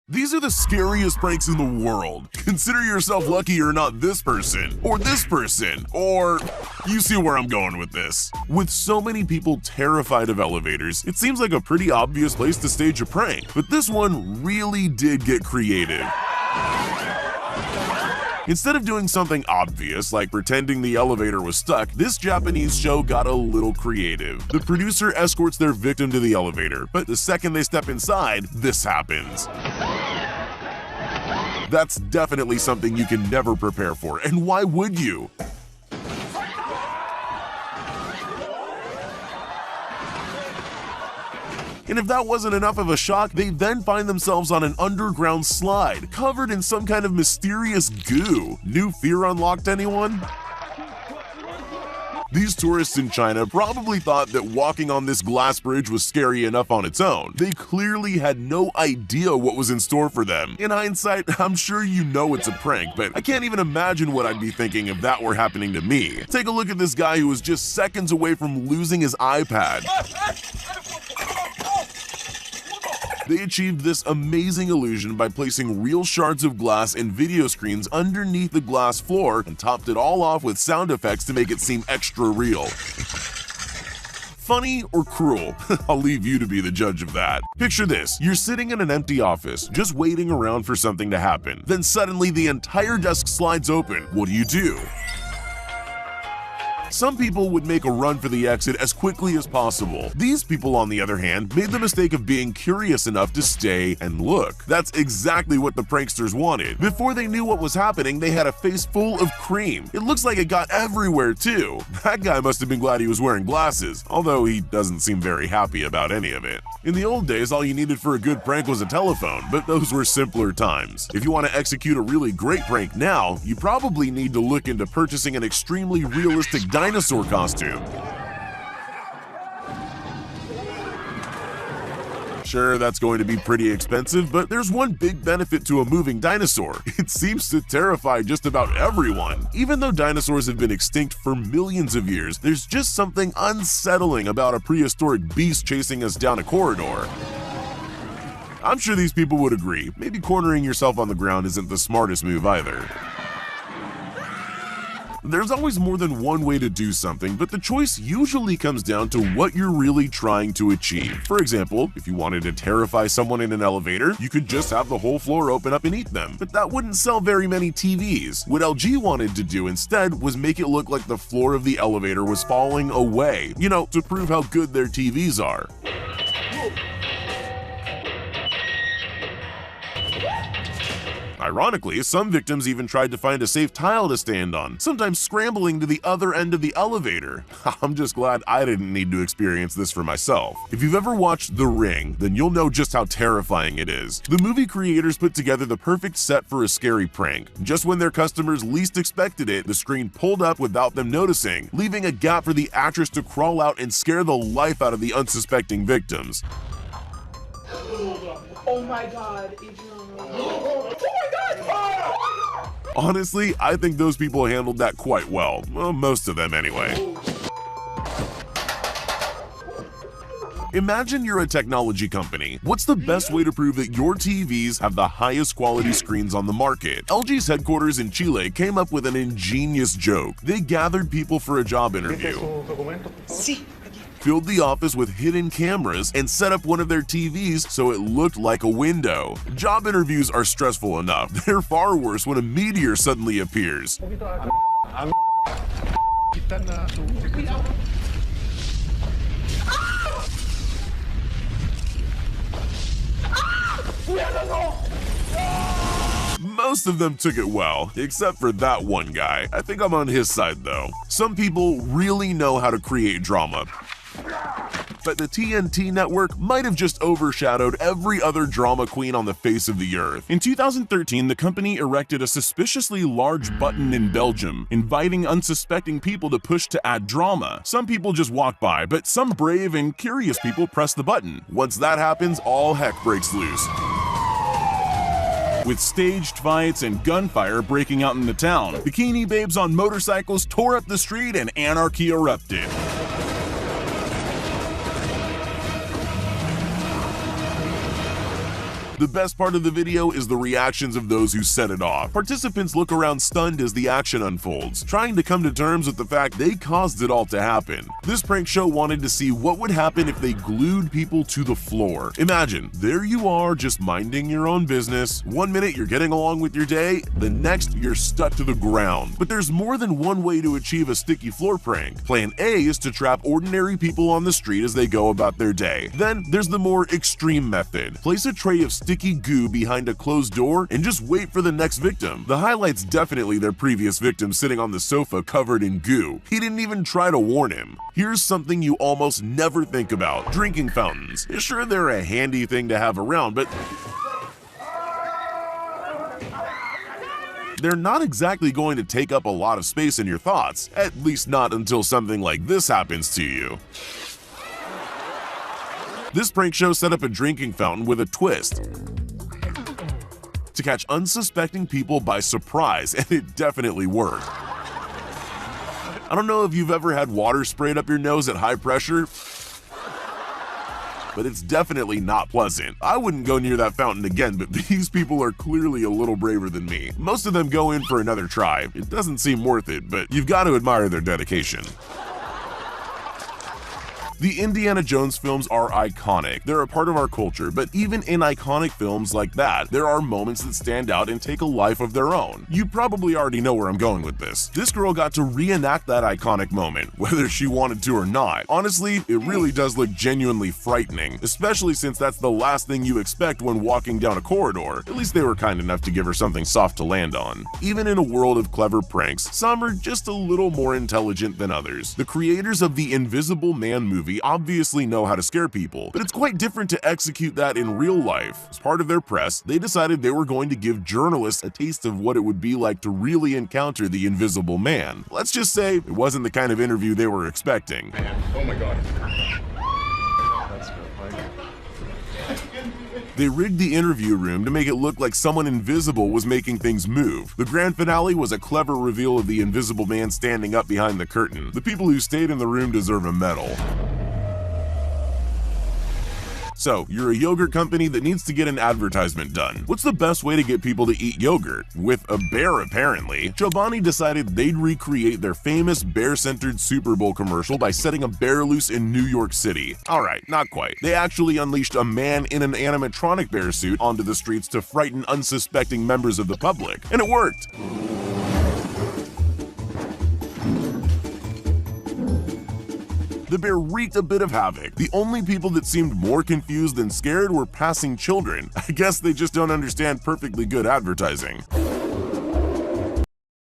These are the scariest pranks in the world. Consider yourself lucky you're not this person, or you see where I'm going with this. With so many people terrified of elevators, it seems like a pretty obvious place to stage a prank, but this one really did get creative. Instead of doing something obvious like pretending the elevator was stuck, this Japanese show got a little creative. The producer escorts their victim to the elevator, but the second they step inside, this happens. That's definitely something you can never prepare for, and why would you? And if that wasn't enough of a shock, they then find themselves on an underground slide, covered in some kind of mysterious goo. New fear unlocked, anyone? These tourists in China probably thought that walking on this glass bridge was scary enough on its own. They clearly had no idea what was in store for them. In hindsight, I'm sure you know it's a prank, but I can't even imagine what I'd be thinking if that were happening to me. Take a look at this guy who was just seconds away from losing his iPad. They achieved this amazing illusion by placing real shards of glass and video screens underneath the glass floor and topped it all off with sound effects to make it seem extra real. Funny or cruel? I'll leave you to be the judge of that. Picture this, you're sitting in an empty office, just waiting around for something to happen. Then suddenly the entire desk slides open. What do? Some people would make a run for the exit as quickly as possible. These people, on the other hand, made the mistake of being curious enough to stay and look. That's exactly what the pranksters wanted. Before they knew what was happening, they had a face full of cream. It looks like it got everywhere too. That guy must have been glad he was wearing glasses, although he doesn't seem very happy about any of it. In the old days, all you needed for a good prank was a telephone, but those were simpler times. If you want to execute a really great prank now, you probably need to look into purchasing an extremely realistic dinosaur costume. Sure, that's going to be pretty expensive, but there's one big benefit to a moving dinosaur. It seems to terrify just about everyone. Even though dinosaurs have been extinct for millions of years, there's just something unsettling about a prehistoric beast chasing us down a corridor. I'm sure these people would agree. Maybe cornering yourself on the ground isn't the smartest move either. There's always more than one way to do something, but the choice usually comes down to what you're really trying to achieve. For example, if you wanted to terrify someone in an elevator, you could just have the whole floor open up and eat them. But that wouldn't sell very many TVs. What LG wanted to do instead was make it look like the floor of the elevator was falling away, to prove how good their TVs are. Ironically, some victims even tried to find a safe tile to stand on, sometimes scrambling to the other end of the elevator. I'm just glad I didn't need to experience this for myself. If you've ever watched The Ring, then you'll know just how terrifying it is. The movie creators put together the perfect set for a scary prank. Just when their customers least expected it, the screen pulled up without them noticing, leaving a gap for the actress to crawl out and scare the life out of the unsuspecting victims. Oh my god, Adrian. Oh my god! Honestly, I think those people handled that quite well. Well, most of them anyway. Imagine you're a technology company. What's the best way to prove that your TVs have the highest quality screens on the market? LG's headquarters in Chile came up with an ingenious joke. They gathered people for a job interview, filled the office with hidden cameras, and set up one of their TVs so it looked like a window. Job interviews are stressful enough. They're far worse when a meteor suddenly appears. Most of them took it well, except for that one guy. I think I'm on his side though. Some people really know how to create drama, but the TNT network might have just overshadowed every other drama queen on the face of the earth. In 2013, the company erected a suspiciously large button in Belgium, inviting unsuspecting people to push to add drama. Some people just walk by, but some brave and curious people press the button. Once that happens, all heck breaks loose, with staged fights and gunfire breaking out in the town. Bikini babes on motorcycles tore up the street and anarchy erupted. The best part of the video is the reactions of those who set it off. Participants look around stunned as the action unfolds, trying to come to terms with the fact they caused it all to happen. This prank show wanted to see what would happen if they glued people to the floor. Imagine, there you are just minding your own business. One minute you're getting along with your day, the next you're stuck to the ground. But there's more than one way to achieve a sticky floor prank. Plan A is to trap ordinary people on the street as they go about their day. Then there's the more extreme method. Place a tray of sticky goo behind a closed door and just wait for the next victim. The highlight's definitely their previous victim sitting on the sofa covered in goo. He didn't even try to warn him. Here's something you almost never think about: drinking fountains. Sure, they're a handy thing to have around, but they're not exactly going to take up a lot of space in your thoughts, at least not until something like this happens to you. This prank show set up a drinking fountain with a twist to catch unsuspecting people by surprise, and it definitely worked. I don't know if you've ever had water sprayed up your nose at high pressure, but it's definitely not pleasant. I wouldn't go near that fountain again, but these people are clearly a little braver than me. Most of them go in for another try. It doesn't seem worth it, but you've got to admire their dedication. The Indiana Jones films are iconic. They're a part of our culture, but even in iconic films like that, there are moments that stand out and take a life of their own. You probably already know where I'm going with this. This girl got to reenact that iconic moment, whether she wanted to or not. Honestly, it really does look genuinely frightening, especially since that's the last thing you expect when walking down a corridor. At least they were kind enough to give her something soft to land on. Even in a world of clever pranks, some are just a little more intelligent than others. The creators of the Invisible Man movie obviously know how to scare people, but it's quite different to execute that in real life. As part of their press, they decided they were going to give journalists a taste of what it would be like to really encounter the Invisible Man. Let's just say it wasn't the kind of interview they were expecting. Oh my god. They rigged the interview room to make it look like someone invisible was making things move. The grand finale was a clever reveal of the Invisible Man standing up behind the curtain. The people who stayed in the room deserve a medal. So, you're a yogurt company that needs to get an advertisement done. What's the best way to get people to eat yogurt? With a bear, apparently. Chobani decided they'd recreate their famous bear-centered Super Bowl commercial by setting a bear loose in New York City. Alright, not quite. They actually unleashed a man in an animatronic bear suit onto the streets to frighten unsuspecting members of the public. And it worked! The bear wreaked a bit of havoc. The only people that seemed more confused than scared were passing children. I guess they just don't understand perfectly good advertising.